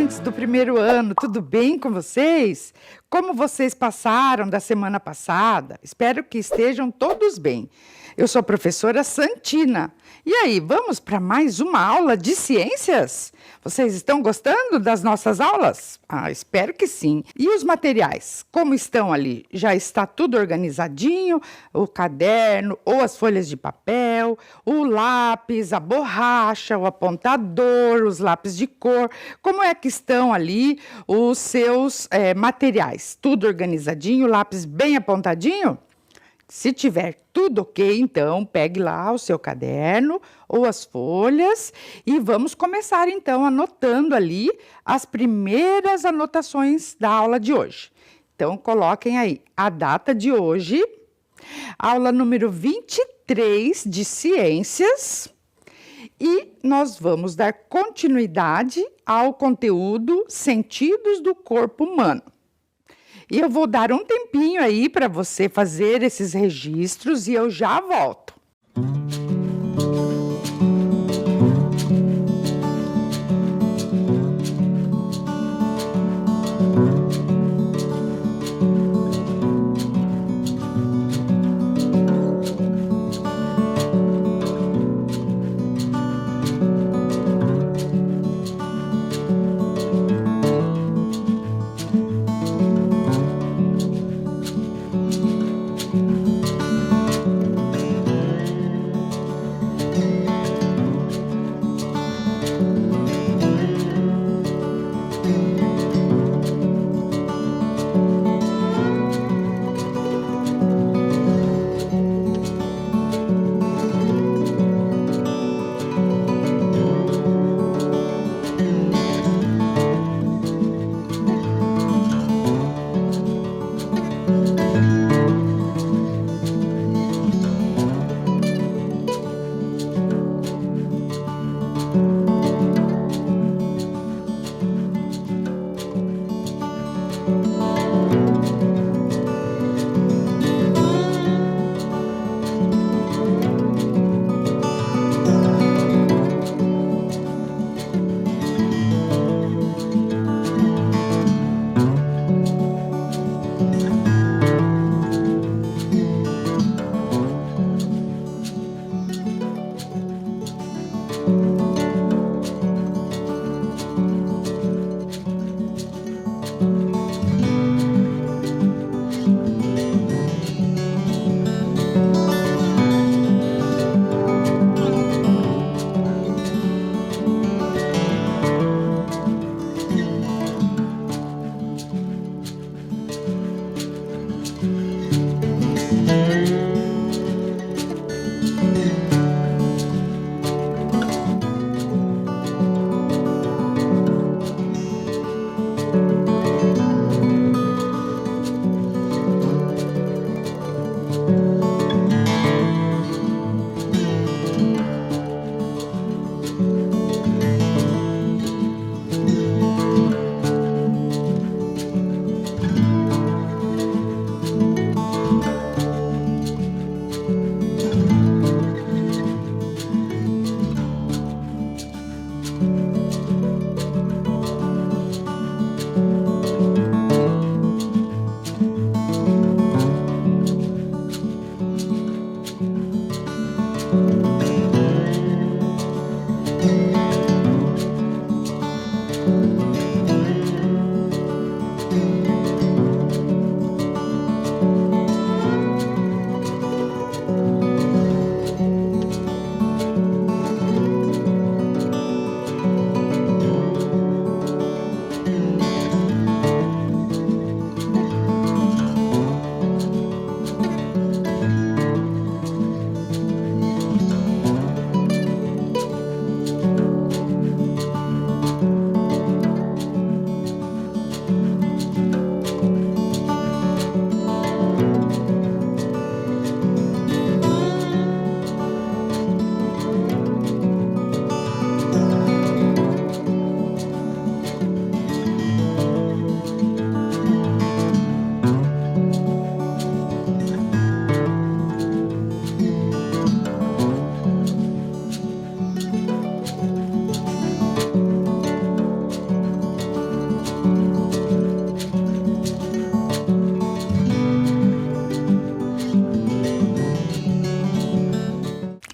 estudantes do primeiro ano, tudo bem com vocês? Como vocês passaram da semana passada? Espero que estejam todos bem. Eu sou a professora Santina. E aí, vamos para mais uma aula de ciências? Vocês estão gostando das nossas aulas? Espero que sim. E os materiais, como estão ali? Já está tudo organizadinho? O caderno ou as folhas de papel, o lápis, a borracha, o apontador, os lápis de cor. Como é que estão ali os seus materiais? Tudo organizadinho, lápis bem apontadinho? Se tiver tudo ok, então pegue lá o seu caderno ou as folhas e vamos começar então anotando ali as primeiras anotações da aula de hoje. Então coloquem aí a data de hoje, aula número 23 de ciências, e nós vamos dar continuidade ao conteúdo Sentidos do Corpo Humano. E eu vou dar um tempinho aí para você fazer esses registros e eu já volto.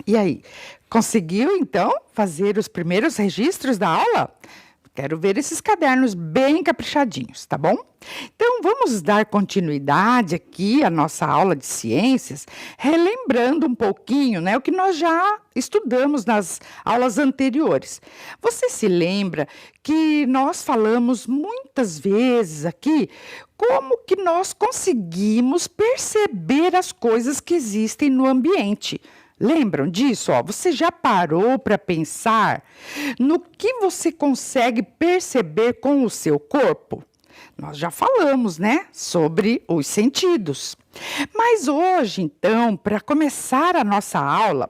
E aí, conseguiu então fazer os primeiros registros da aula? Quero ver esses cadernos bem caprichadinhos, tá bom? Então, vamos dar continuidade aqui à nossa aula de ciências, relembrando um pouquinho, né, o que nós já estudamos nas aulas anteriores. Você se lembra que nós falamos muitas vezes aqui como que nós conseguimos perceber as coisas que existem no ambiente? Lembram disso? Ó, você já parou para pensar no que você consegue perceber com o seu corpo? Nós já falamos, né, sobre os sentidos. Mas hoje, então, para começar a nossa aula,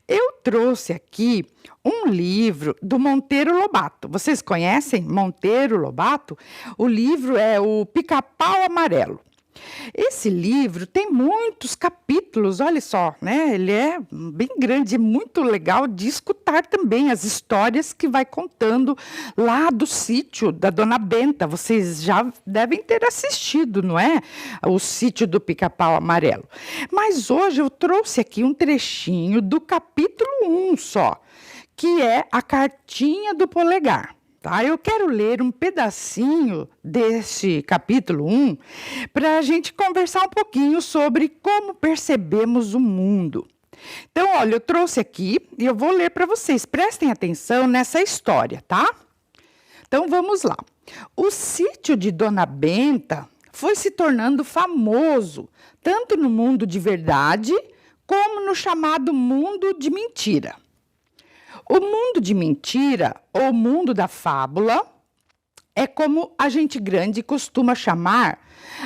eu trouxe aqui um livro do Monteiro Lobato. Vocês conhecem Monteiro Lobato? O livro é o Pica-Pau Amarelo. Esse livro tem muitos capítulos, olha só, né? Ele é bem grande, é muito legal de escutar também as histórias que vai contando lá do sítio da Dona Benta. Vocês já devem ter assistido, não é? O sítio do Pica-Pau Amarelo. Mas hoje eu trouxe aqui um trechinho do capítulo 1 só, que é a cartinha do polegar. Tá? Eu quero ler um pedacinho desse capítulo 1 para a gente conversar um pouquinho sobre como percebemos o mundo. Então, olha, eu trouxe aqui e eu vou ler para vocês. Prestem atenção nessa história, tá? Então, vamos lá. O sítio de Dona Benta foi se tornando famoso, tanto no mundo de verdade como no chamado mundo de mentira. O mundo de mentira, ou mundo da fábula, é como a gente grande costuma chamar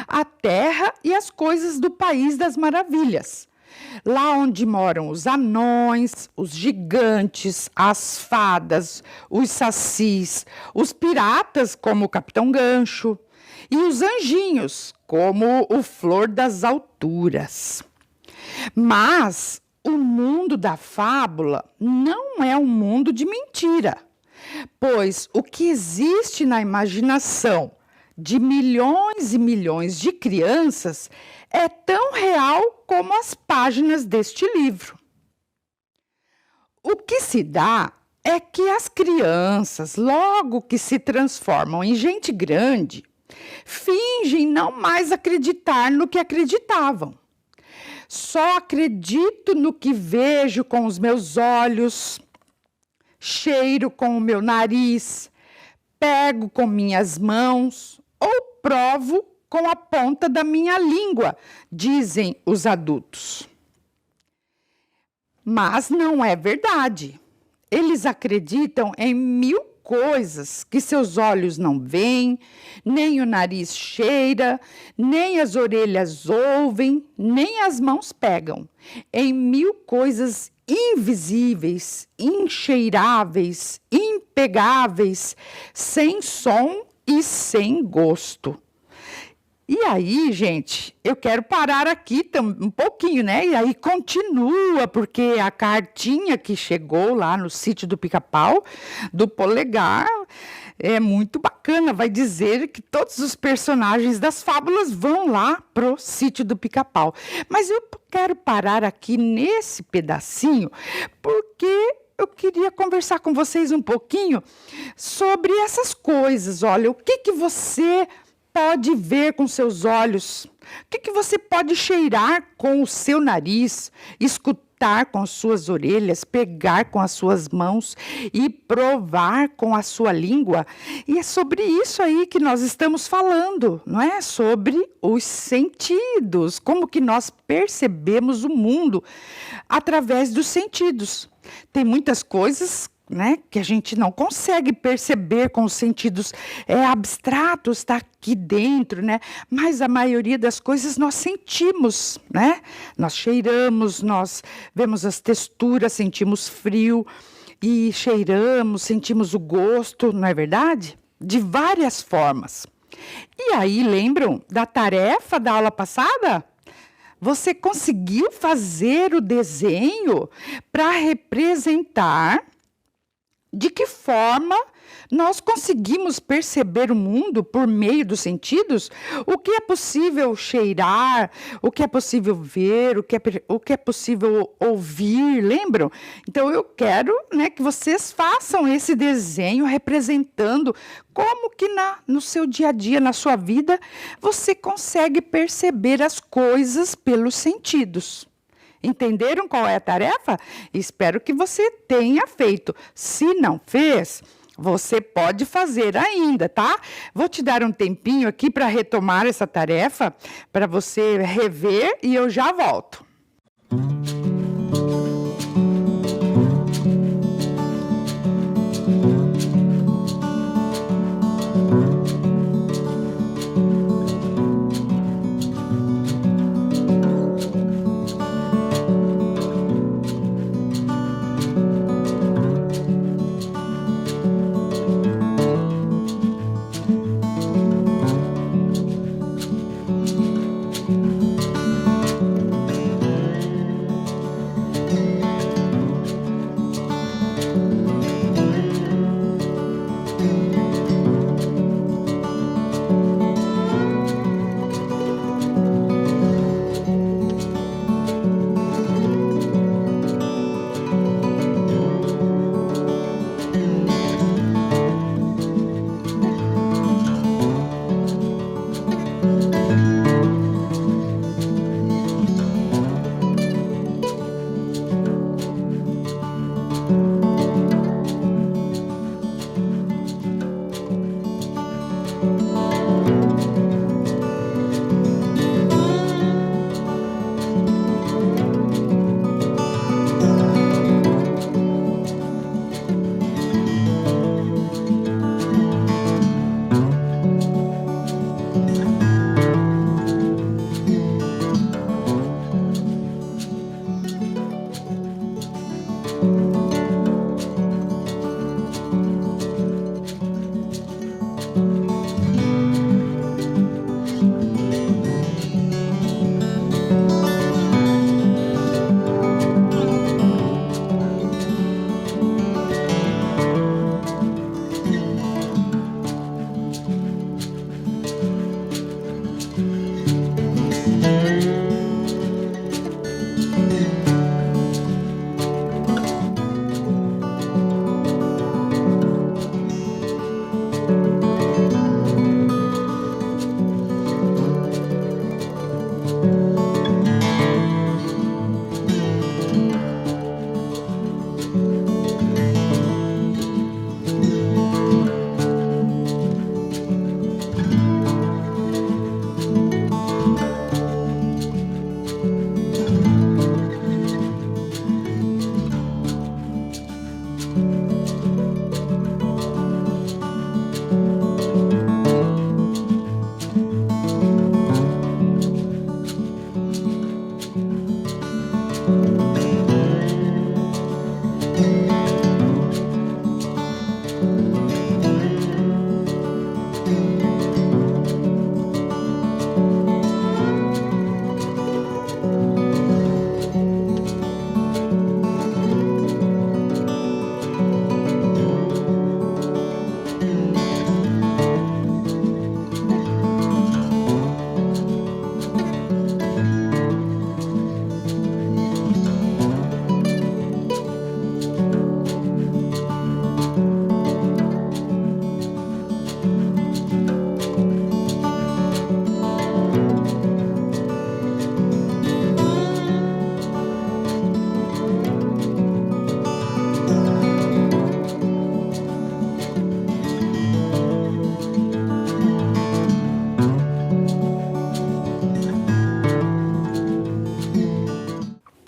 a terra e as coisas do País das Maravilhas. Lá onde moram os anões, os gigantes, as fadas, os sacis, os piratas, como o Capitão Gancho, e os anjinhos, como o Flor das Alturas. Mas o mundo da fábula não é um mundo de mentira, pois o que existe na imaginação de milhões e milhões de crianças é tão real como as páginas deste livro. O que se dá é que as crianças, logo que se transformam em gente grande, fingem não mais acreditar no que acreditavam. Só acredito no que vejo com os meus olhos, cheiro com o meu nariz, pego com minhas mãos ou provo com a ponta da minha língua, dizem os adultos. Mas não é verdade. Eles acreditam em mil coisas que seus olhos não veem, nem o nariz cheira, nem as orelhas ouvem, nem as mãos pegam. Em mil coisas invisíveis, incheiráveis, impegáveis, sem som e sem gosto. E aí, gente, eu quero parar aqui um pouquinho, né? E aí continua, porque a cartinha que chegou lá no sítio do Pica-Pau, do Polegar, é muito bacana. Vai dizer que todos os personagens das fábulas vão lá pro sítio do Pica-Pau. Mas eu quero parar aqui nesse pedacinho, porque eu queria conversar com vocês um pouquinho sobre essas coisas. Olha, o que você pode ver com seus olhos? O que você pode cheirar com o seu nariz, escutar com as suas orelhas, pegar com as suas mãos e provar com a sua língua? E é sobre isso aí que nós estamos falando, não é? Sobre os sentidos, como que nós percebemos o mundo através dos sentidos. Tem muitas coisas, né, que a gente não consegue perceber com os sentidos abstratos, está aqui dentro, né? Mas a maioria das coisas nós sentimos, né? Nós cheiramos, nós vemos as texturas, sentimos frio e cheiramos, sentimos o gosto, não é verdade? De várias formas. E aí, lembram da tarefa da aula passada? Você conseguiu fazer o desenho para representar De que forma nós conseguimos perceber o mundo por meio dos sentidos? O que é possível cheirar, o que é possível ver, o que é possível ouvir, lembram? Então eu quero, né, que vocês façam esse desenho representando como que no seu dia a dia, na sua vida, você consegue perceber as coisas pelos sentidos. Entenderam qual é a tarefa? Espero que você tenha feito. Se não fez, você pode fazer ainda, tá? Vou te dar um tempinho aqui para retomar essa tarefa, para você rever e eu já volto.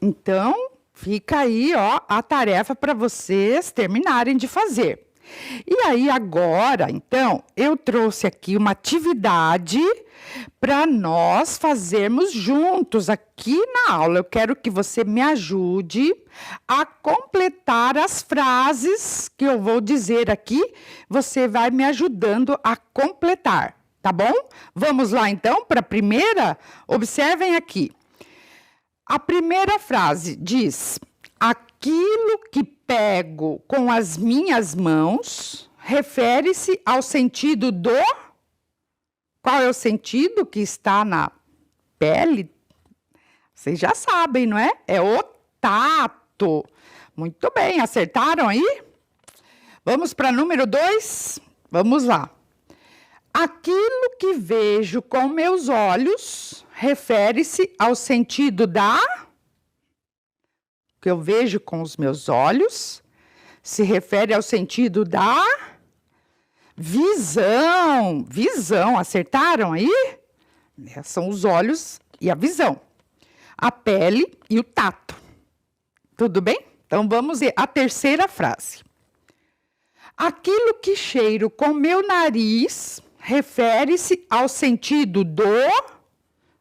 Então, fica aí, ó, a tarefa para vocês terminarem de fazer. E aí, agora, então, eu trouxe aqui uma atividade para nós fazermos juntos aqui na aula. Eu quero que você me ajude a completar as frases que eu vou dizer aqui. Você vai me ajudando a completar, tá bom? Vamos lá, então, para a primeira? Observem aqui. A primeira frase diz: aquilo que pego com as minhas mãos refere-se ao sentido do... Qual é o sentido que está na pele? Vocês já sabem, não é? É o tato. Muito bem, acertaram aí? Vamos para número 2? Vamos lá. Aquilo que vejo com meus olhos refere-se ao sentido da... O que eu vejo com os meus olhos se refere ao sentido da visão. Visão, acertaram aí? São os olhos e a visão. A pele e o tato. Tudo bem? Então vamos ver a terceira frase. Aquilo que cheiro com meu nariz refere-se ao sentido do...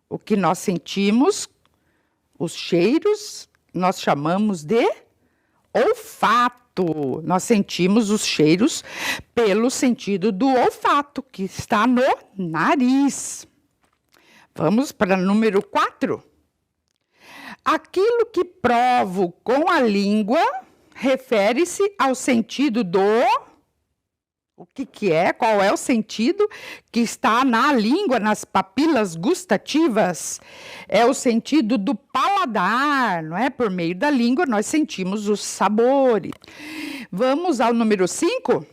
O que nós sentimos, os cheiros, nós chamamos de olfato. Nós sentimos os cheiros pelo sentido do olfato, que está no nariz. Vamos para número 4. Aquilo que provo com a língua refere-se ao sentido do... O que é? Qual é o sentido que está na língua, nas papilas gustativas? É o sentido do paladar, não é? Por meio da língua nós sentimos os sabores. Vamos ao número 5.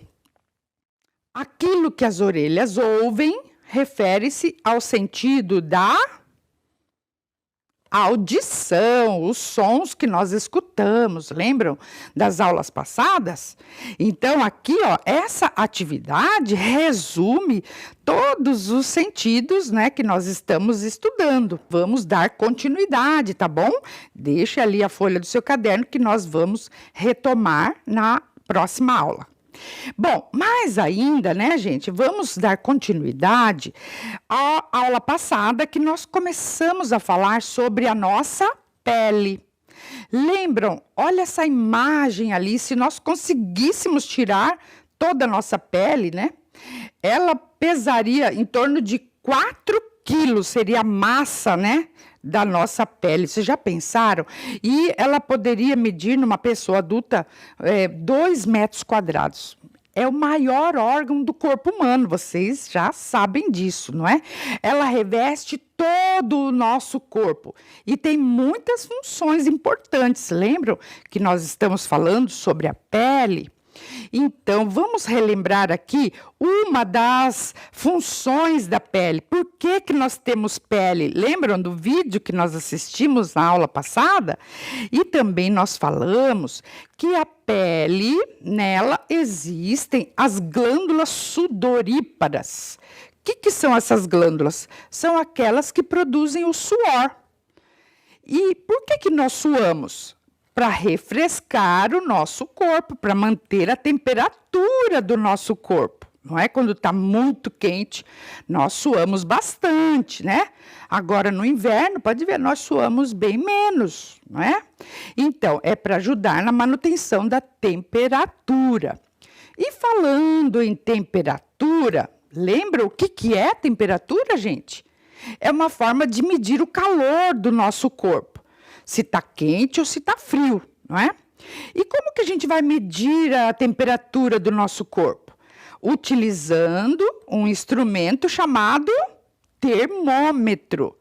Aquilo que as orelhas ouvem refere-se ao sentido da audição, os sons que nós escutamos, lembram das aulas passadas? Então, aqui, ó, essa atividade resume todos os sentidos, né, que nós estamos estudando. Vamos dar continuidade, tá bom? Deixe ali a folha do seu caderno que nós vamos retomar na próxima aula. Bom, mais ainda, né, gente, vamos dar continuidade à aula passada que nós começamos a falar sobre a nossa pele. Lembram? Olha essa imagem ali, se nós conseguíssemos tirar toda a nossa pele, né? Ela pesaria em torno de 4 quilos, seria a massa, né? Da nossa pele, vocês já pensaram? E ela poderia medir numa pessoa adulta 2 metros quadrados. É o maior órgão do corpo humano, vocês já sabem disso, não é? Ela reveste todo o nosso corpo e tem muitas funções importantes. Lembram que nós estamos falando sobre a pele? Então, vamos relembrar aqui uma das funções da pele. Por que que nós temos pele? Lembram do vídeo que nós assistimos na aula passada? E também nós falamos que a pele, nela existem as glândulas sudoríparas. O que são essas glândulas? São aquelas que produzem o suor. E por que nós suamos? Para refrescar o nosso corpo, para manter a temperatura do nosso corpo. Não é? Quando está muito quente, nós suamos bastante, né? Agora, no inverno, pode ver, nós suamos bem menos, não é? Então, é para ajudar na manutenção da temperatura. E falando em temperatura, lembra o que é temperatura, gente? É uma forma de medir o calor do nosso corpo. Se está quente ou se está frio, não é? E como que a gente vai medir a temperatura do nosso corpo? Utilizando um instrumento chamado termômetro.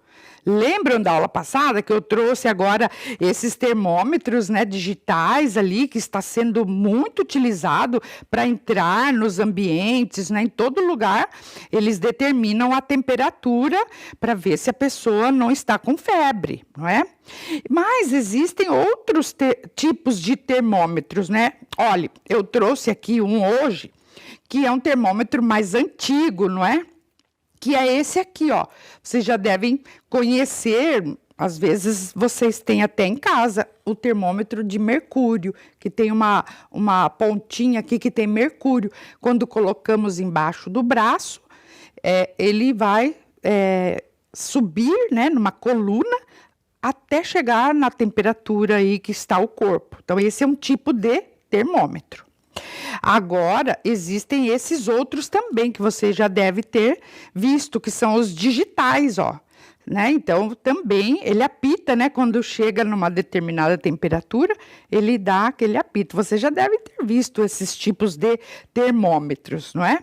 Lembram da aula passada que eu trouxe agora esses termômetros, né, digitais ali, que está sendo muito utilizado para entrar nos ambientes, né, em todo lugar, eles determinam a temperatura para ver se a pessoa não está com febre, não é? Mas existem outros tipos de termômetros, né? Olha, eu trouxe aqui um hoje, que é um termômetro mais antigo, não é? Que é esse aqui, ó. Vocês já devem conhecer, às vezes vocês têm até em casa, o termômetro de mercúrio, que tem uma pontinha aqui que tem mercúrio. Quando colocamos embaixo do braço, ele vai subir, né, numa coluna, até chegar na temperatura aí que está o corpo. Então, esse é um tipo de termômetro. Agora, existem esses outros também que você já deve ter visto, que são os digitais, ó. né? Então, também ele apita, né? Quando chega numa determinada temperatura, ele dá aquele apito. Você já deve ter visto esses tipos de termômetros, não é?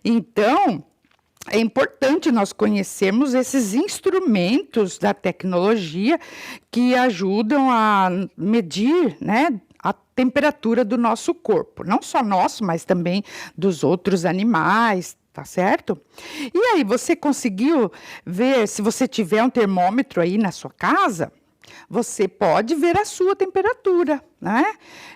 Então, é importante nós conhecermos esses instrumentos da tecnologia que ajudam a medir, né, a temperatura do nosso corpo. Não só nosso, mas também dos outros animais, tá certo? E aí, você conseguiu ver, se você tiver um termômetro aí na sua casa, você pode ver a sua temperatura, né?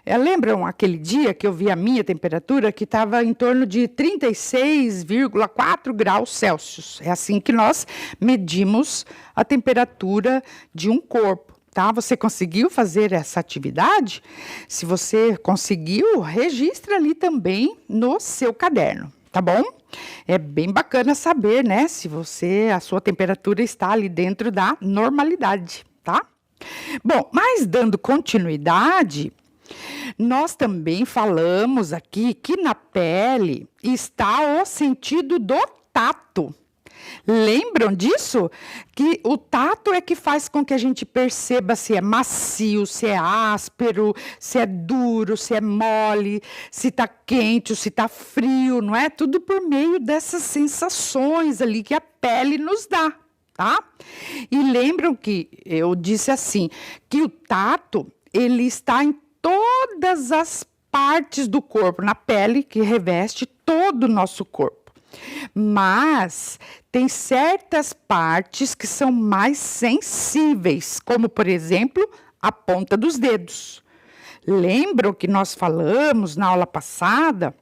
Lembram aquele dia que eu vi a minha temperatura, que estava em torno de 36,4 graus Celsius. É assim que nós medimos a temperatura de um corpo, tá? Você conseguiu fazer essa atividade? Se você conseguiu, registra ali também no seu caderno, tá bom? É bem bacana saber, né, se a sua temperatura está ali dentro da normalidade, tá? Bom, mas dando continuidade, nós também falamos aqui que na pele está o sentido do tato. Lembram disso? Que o tato é que faz com que a gente perceba se é macio, se é áspero, se é duro, se é mole, se está quente ou se está frio, não é? Tudo por meio dessas sensações ali que a pele nos dá. Tá? E lembram que eu disse assim, que o tato, ele está em todas as partes do corpo, na pele que reveste todo o nosso corpo. Mas tem certas partes que são mais sensíveis, como, por exemplo, a ponta dos dedos. Lembram que nós falamos na aula passada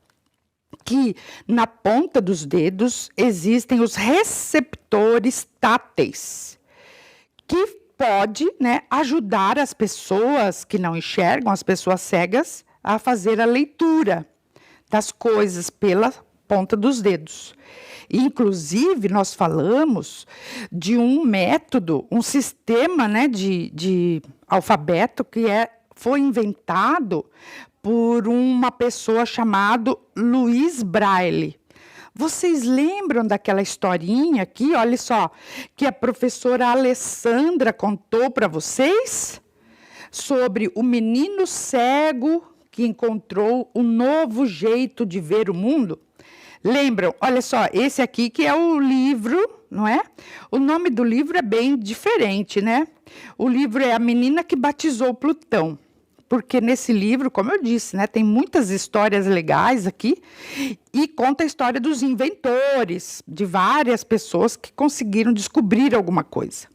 que na ponta dos dedos existem os receptores táteis, que pode, né, ajudar as pessoas que não enxergam, as pessoas cegas, a fazer a leitura das coisas pela ponta dos dedos. Inclusive, nós falamos de um método, um sistema, né, de alfabeto que foi inventado por uma pessoa chamada Louis Braille. Vocês lembram daquela historinha aqui, olha só, que a professora Alessandra contou para vocês? Sobre o menino cego que encontrou um novo jeito de ver o mundo? Lembram? Olha só, esse aqui que é o livro, não é? O nome do livro é bem diferente, né? O livro é A Menina que Batizou Plutão. Porque nesse livro, como eu disse, né, tem muitas histórias legais aqui e conta a história dos inventores, de várias pessoas que conseguiram descobrir alguma coisa.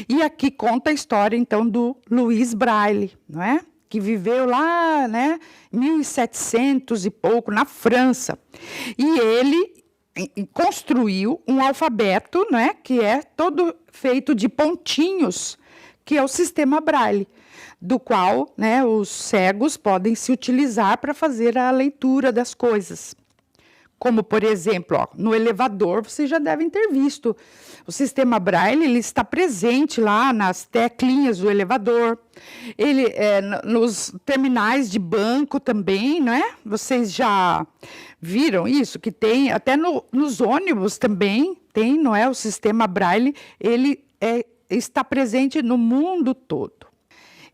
E aqui conta a história, então, do Louis Braille, não é? Que viveu lá, né, 1700 e pouco, na França. E ele construiu um alfabeto, né, que é todo feito de pontinhos, que é o sistema Braille, do qual, né, os cegos podem se utilizar para fazer a leitura das coisas. Como, por exemplo, ó, no elevador, vocês já devem ter visto. O sistema Braille ele está presente lá nas teclinhas do elevador. Ele nos terminais de banco também, não é? Vocês já viram isso? Que tem, até nos ônibus também tem, não é? O sistema Braille, ele está presente no mundo todo.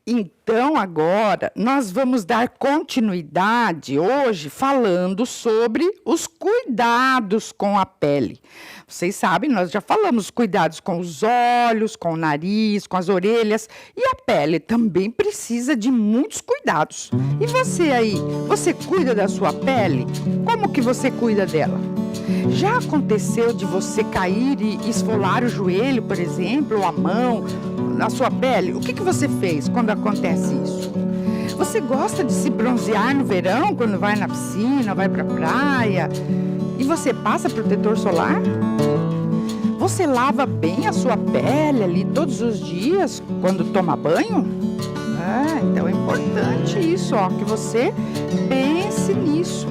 Então, agora, nós vamos dar continuidade hoje falando sobre os cuidados com a pele. Vocês sabem, nós já falamos cuidados com os olhos, com o nariz, com as orelhas. E a pele também precisa de muitos cuidados. E você aí, você cuida da sua pele? Como que você cuida dela? Já aconteceu de você cair e esfolar o joelho, por exemplo, ou a mão, na sua pele? O que você fez quando acontece isso? Você gosta de se bronzear no verão, quando vai na piscina, vai para a praia? E você passa protetor solar? Você lava bem a sua pele ali todos os dias, quando toma banho? Então é importante isso, ó, que você pense nisso.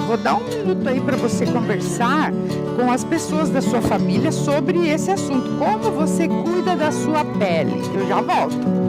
Vou dar um minuto aí para você conversar com as pessoas da sua família sobre esse assunto. Como você cuida da sua pele? Eu já volto.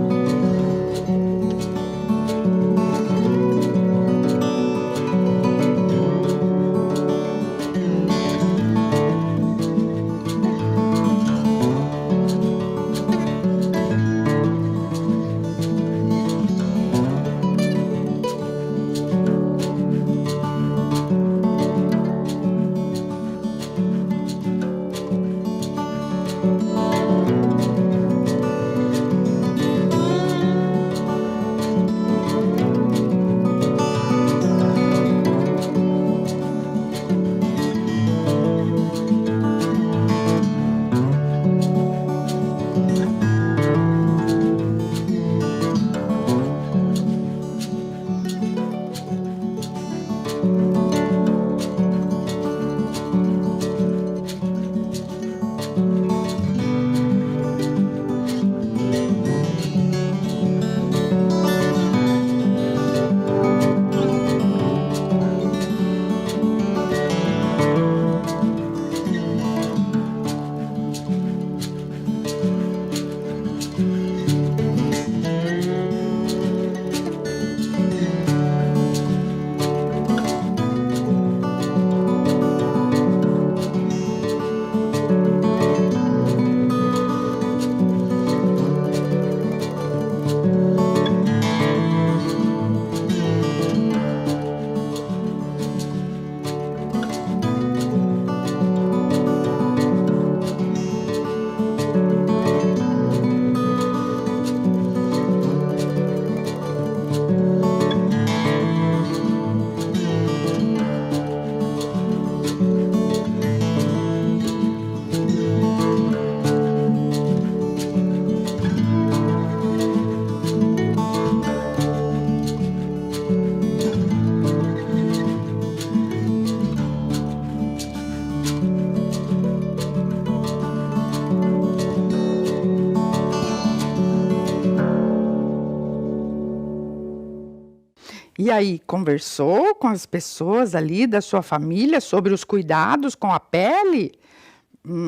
E aí, conversou com as pessoas ali da sua família sobre os cuidados com a pele?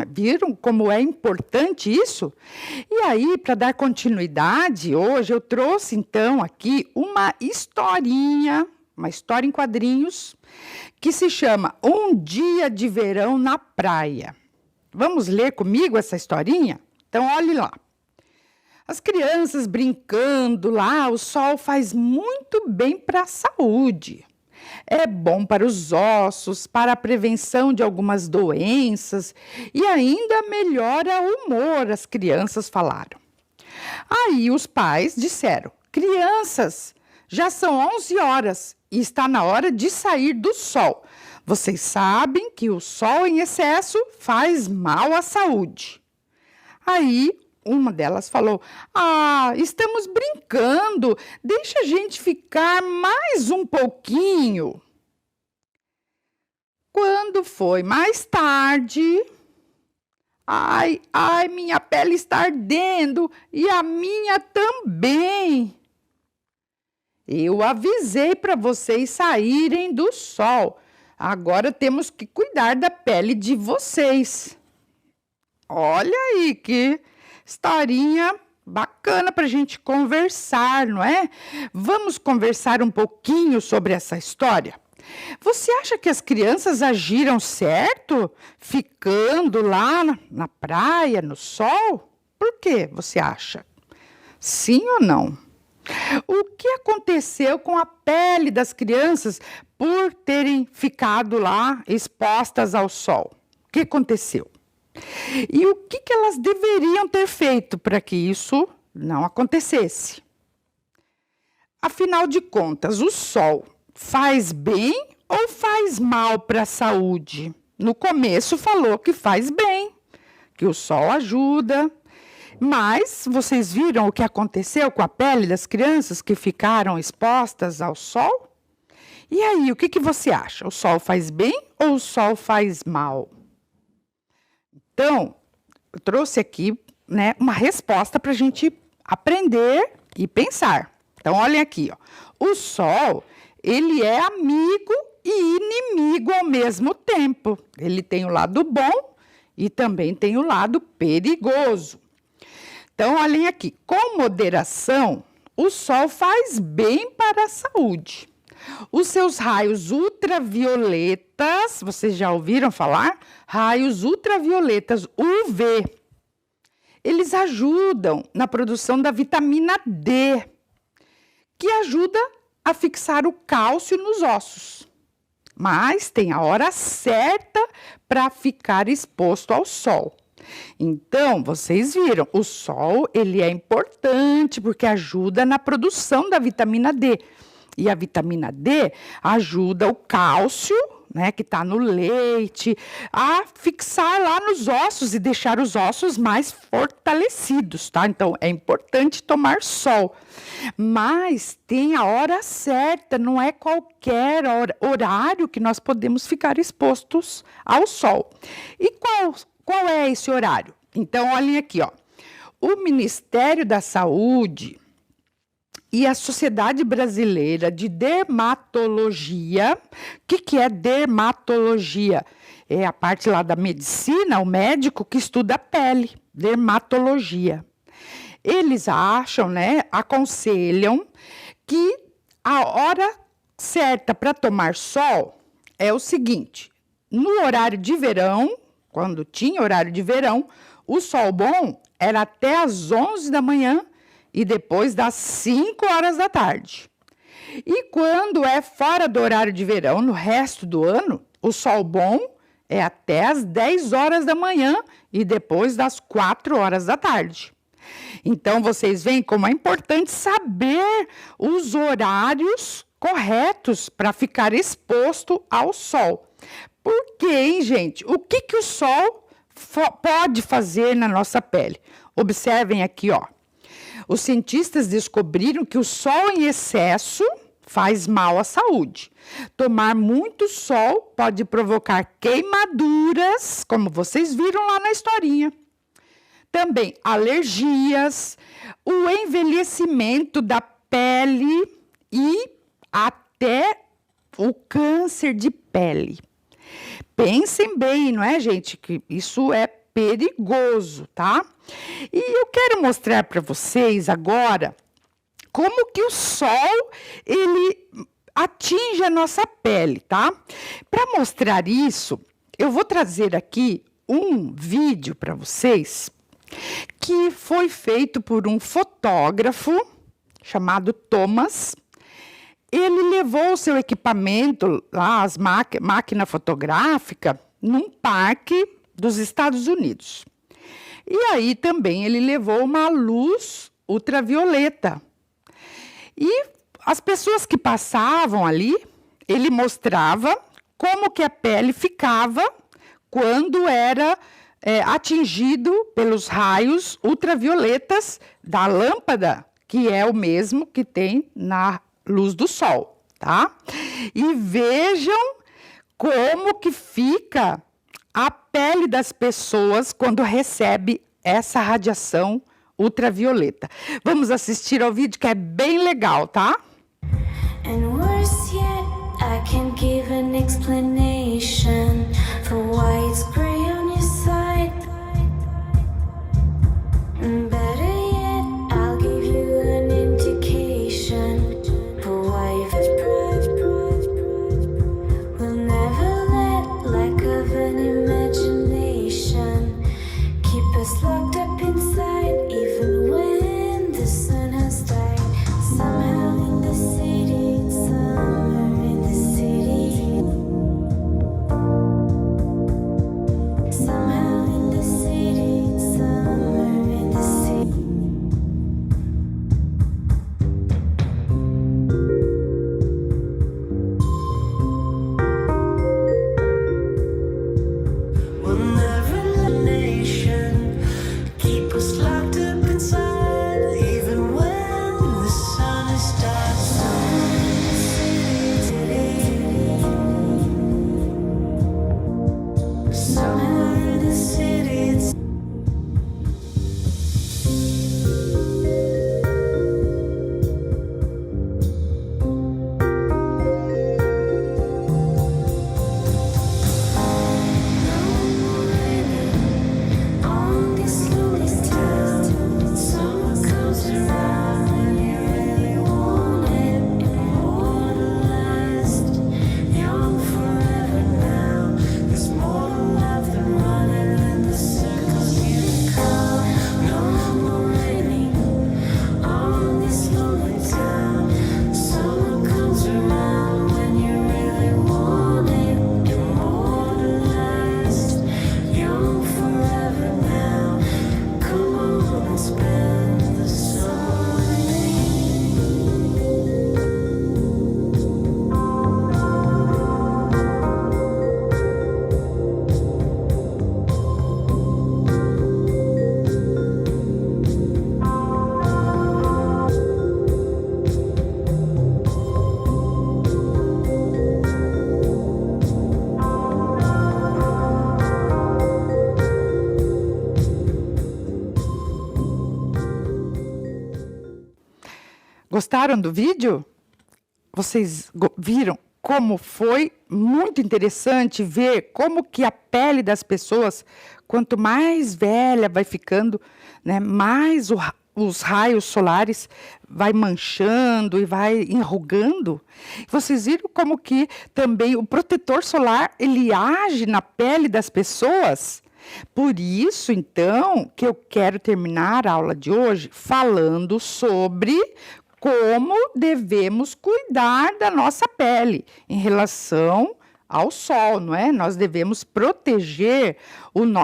Viram como é importante isso? E aí, para dar continuidade, hoje eu trouxe então aqui uma história em quadrinhos, que se chama Um Dia de Verão na Praia. Vamos ler comigo essa historinha? Então, olhe lá. As crianças brincando lá, o sol faz muito bem para a saúde. É bom para os ossos, para a prevenção de algumas doenças e ainda melhora o humor, as crianças falaram. Aí os pais disseram: crianças, já são 11 horas e está na hora de sair do sol. Vocês sabem que o sol em excesso faz mal à saúde. Aí uma delas falou: estamos brincando, deixa a gente ficar mais um pouquinho. Quando foi mais tarde, minha pele está ardendo e a minha também. Eu avisei para vocês saírem do sol. Agora temos que cuidar da pele de vocês. Olha aí que historinha bacana para a gente conversar, não é? Vamos conversar um pouquinho sobre essa história? Você acha que as crianças agiram certo, ficando lá na praia, no sol? Por que você acha? Sim ou não? O que aconteceu com a pele das crianças por terem ficado lá expostas ao sol? O que aconteceu? E o que elas deveriam ter feito para que isso não acontecesse? Afinal de contas, o sol faz bem ou faz mal para a saúde? No começo falou que faz bem, que o sol ajuda. Mas vocês viram o que aconteceu com a pele das crianças que ficaram expostas ao sol? E aí, o que você acha? O sol faz bem ou o sol faz mal? Então, eu trouxe aqui, né, uma resposta para a gente aprender e pensar. Então, olhem aqui, ó. O sol, ele é amigo e inimigo ao mesmo tempo. Ele tem o lado bom e também tem o lado perigoso. Então, olhem aqui, com moderação, o sol faz bem para a saúde. Os seus raios ultravioletas, vocês já ouviram falar? Raios ultravioletas UV. Eles ajudam na produção da vitamina D, que ajuda a fixar o cálcio nos ossos. Mas tem a hora certa para ficar exposto ao sol. Então, vocês viram, o sol ele é importante porque ajuda na produção da vitamina D. E a vitamina D ajuda o cálcio, né, que está no leite, a fixar lá nos ossos e deixar os ossos mais fortalecidos, tá? Então, é importante tomar sol. Mas tem a hora certa, não é qualquer horário que nós podemos ficar expostos ao sol. E qual é esse horário? Então, olhem aqui, ó. O Ministério da Saúde e a Sociedade Brasileira de Dermatologia. O que é dermatologia? É a parte lá da medicina, o médico que estuda a pele, dermatologia. Eles acham, né, aconselham que a hora certa para tomar sol é o seguinte: no horário de verão, quando tinha horário de verão, o sol bom era até às 11 da manhã e depois das 5 horas da tarde. E quando é fora do horário de verão, no resto do ano, o sol bom é até às 10 horas da manhã e depois das 4 horas da tarde. Então, vocês veem como é importante saber os horários corretos para ficar exposto ao sol. Por quê, hein, gente? O que o sol pode fazer na nossa pele? Observem aqui, ó. Os cientistas descobriram que o sol em excesso faz mal à saúde. Tomar muito sol pode provocar queimaduras, como vocês viram lá na historinha. Também alergias, o envelhecimento da pele e o câncer de pele. Pensem bem, não é, gente? Que isso é perigoso, tá? E eu quero mostrar para vocês agora como que o sol, ele atinge a nossa pele, tá? Para mostrar isso, eu vou trazer aqui um vídeo para vocês que foi feito por um fotógrafo chamado Thomas. Ele levou o seu equipamento, lá, as máquina fotográfica, num parque dos Estados Unidos. E aí também ele levou uma luz ultravioleta. E as pessoas que passavam ali, ele mostrava como que a pele ficava quando era atingido pelos raios ultravioletas da lâmpada, que é o mesmo que tem na luz do sol, tá? E vejam como que fica a pele das pessoas quando recebe essa radiação ultravioleta. Vamos assistir ao vídeo que é bem legal, tá? And worse yet, I can give an explanation for why it's gray on your side. And better yet, I'll give you an indication for why you've we'll never let lack of an imagination keep us locked up inside, even when the sun has died. Somehow in the city, somewhere in the city. Somehow in the city, somewhere in the city. We'll never let a nation keep us locked up inside, even when the sun is dark. Somewhere in the city, somewhere in the city. On this lonely town, summer comes around when you really want it, immortalized, young forever now. There's more to life than running in the circles you come. No more raining on this lonely town. Summer comes around when you really want it, immortalized, young forever now. Come on and spend the summer with me. Gostaram do vídeo? Vocês viram como foi muito interessante ver como que a pele das pessoas, quanto mais velha vai ficando, né, mais os raios solares vai manchando e vai enrugando. Vocês viram como que também o protetor solar, ele age na pele das pessoas? Por isso, então, que eu quero terminar a aula de hoje falando sobre como devemos cuidar da nossa pele em relação ao sol, não é? Nós devemos proteger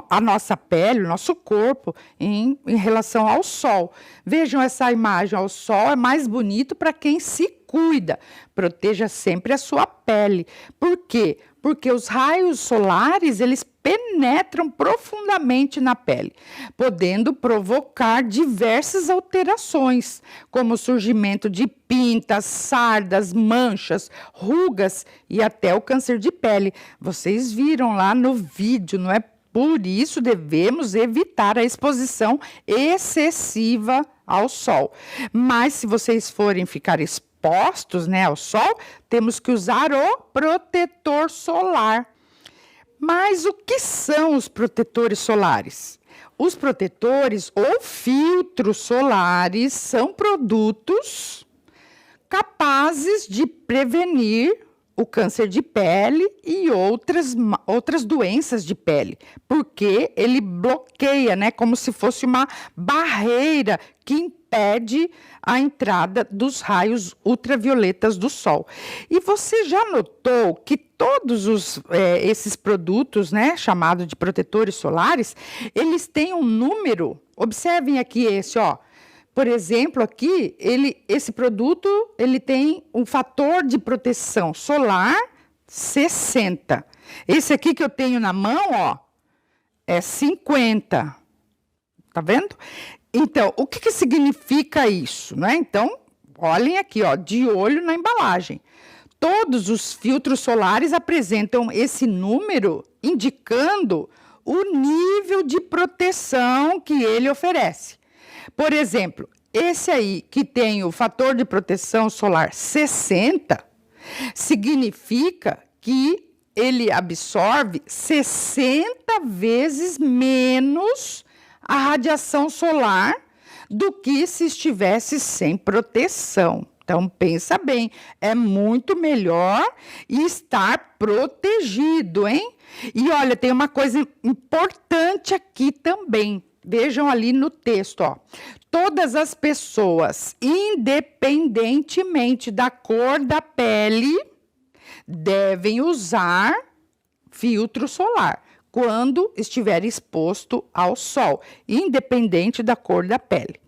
a nossa pele, o nosso corpo em relação ao sol. Vejam essa imagem ao sol, é mais bonito para quem se cuida. Proteja sempre a sua pele. Por quê? Porque os raios solares, eles penetram profundamente na pele, podendo provocar diversas alterações, como o surgimento de pintas, sardas, manchas, rugas e até o câncer de pele. Vocês viram lá no vídeo, não é? Por isso, devemos evitar a exposição excessiva ao sol. Mas se vocês forem ficar expostos expostos, né, ao sol, temos que usar o protetor solar. Mas o que são os protetores solares? Os protetores ou filtros solares são produtos capazes de prevenir o câncer de pele e outras doenças de pele, porque ele bloqueia, né, como se fosse uma barreira que impede a entrada dos raios ultravioletas do sol. E você já notou que todos esses produtos, né, chamados de protetores solares, eles têm um número? Observem aqui esse, ó. Por exemplo, aqui, esse produto ele tem um fator de proteção solar 60. Esse aqui que eu tenho na mão, ó, é 50. Tá vendo? Então, o que significa isso, né? Então, olhem aqui, ó, de olho na embalagem. Todos os filtros solares apresentam esse número indicando o nível de proteção que ele oferece. Por exemplo, esse aí que tem o fator de proteção solar 60, significa que ele absorve 60 vezes menos a radiação solar do que se estivesse sem proteção. Então, pensa bem, é muito melhor estar protegido, hein? E olha, tem uma coisa importante aqui também. Vejam ali no texto, ó. Todas as pessoas, independentemente da cor da pele, devem usar filtro solar quando estiver exposto ao sol, independente da cor da pele.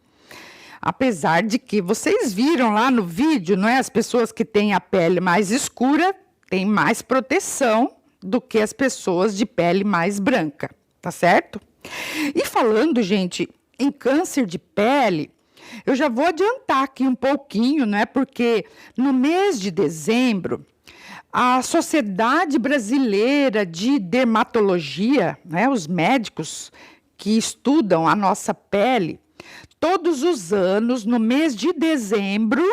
Apesar de que vocês viram lá no vídeo, não é? As pessoas que têm a pele mais escura têm mais proteção do que as pessoas de pele mais branca, tá certo? E falando, gente, em câncer de pele, eu já vou adiantar aqui um pouquinho, né? Porque no mês de dezembro, a Sociedade Brasileira de Dermatologia, né, os médicos que estudam a nossa pele, todos os anos, no mês de dezembro,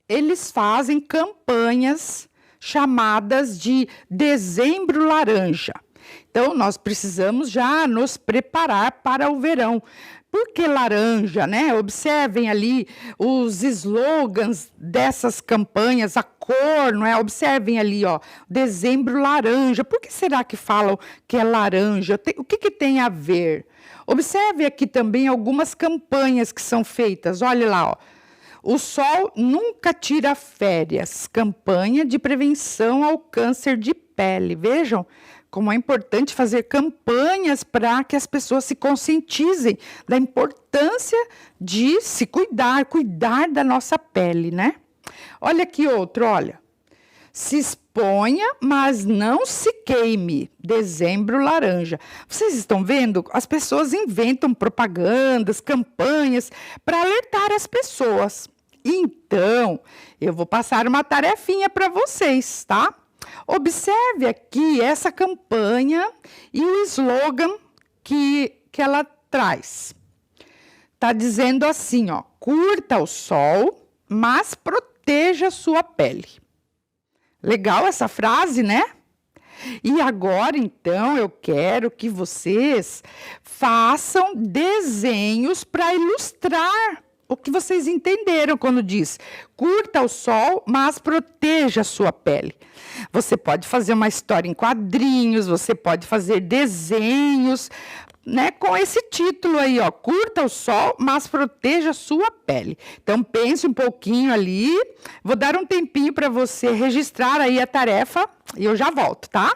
eles fazem campanhas chamadas de Dezembro Laranja. Então, nós precisamos já nos preparar para o verão. Por que laranja, né? Observem ali os slogans dessas campanhas, a cor, não é? Observem ali, ó, Dezembro Laranja. Por que será que falam que é laranja? O que tem a ver? Observe aqui também algumas campanhas que são feitas. Olha lá, ó. O sol nunca tira férias. Campanha de prevenção ao câncer de pele. Vejam como é importante fazer campanhas para que as pessoas se conscientizem da importância de se cuidar da nossa pele, né? Olha aqui outro, olha. Se exponha, mas não se queime. Dezembro Laranja. Vocês estão vendo? As pessoas inventam propagandas, campanhas para alertar as pessoas. Então, eu vou passar uma tarefinha para vocês, tá? Observe aqui essa campanha e o slogan que ela traz. Está dizendo assim, ó, curta o sol, mas proteja sua pele. Legal essa frase, né? E agora, então, eu quero que vocês façam desenhos para ilustrar o que vocês entenderam quando diz curta o sol, mas proteja a sua pele. Você pode fazer uma história em quadrinhos, você pode fazer desenhos, né, com esse título aí, ó, curta o sol, mas proteja a sua pele. Então, pense um pouquinho ali, vou dar um tempinho para você registrar aí a tarefa e eu já volto, tá?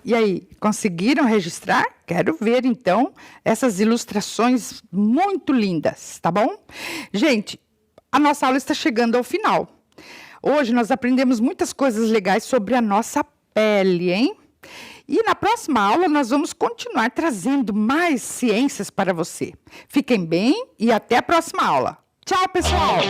E aí, conseguiram registrar? Quero ver, então, essas ilustrações muito lindas, tá bom? Gente, a nossa aula está chegando ao final. Hoje nós aprendemos muitas coisas legais sobre a nossa pele, hein? E na próxima aula nós vamos continuar trazendo mais ciências para você. Fiquem bem e até a próxima aula. Tchau, pessoal!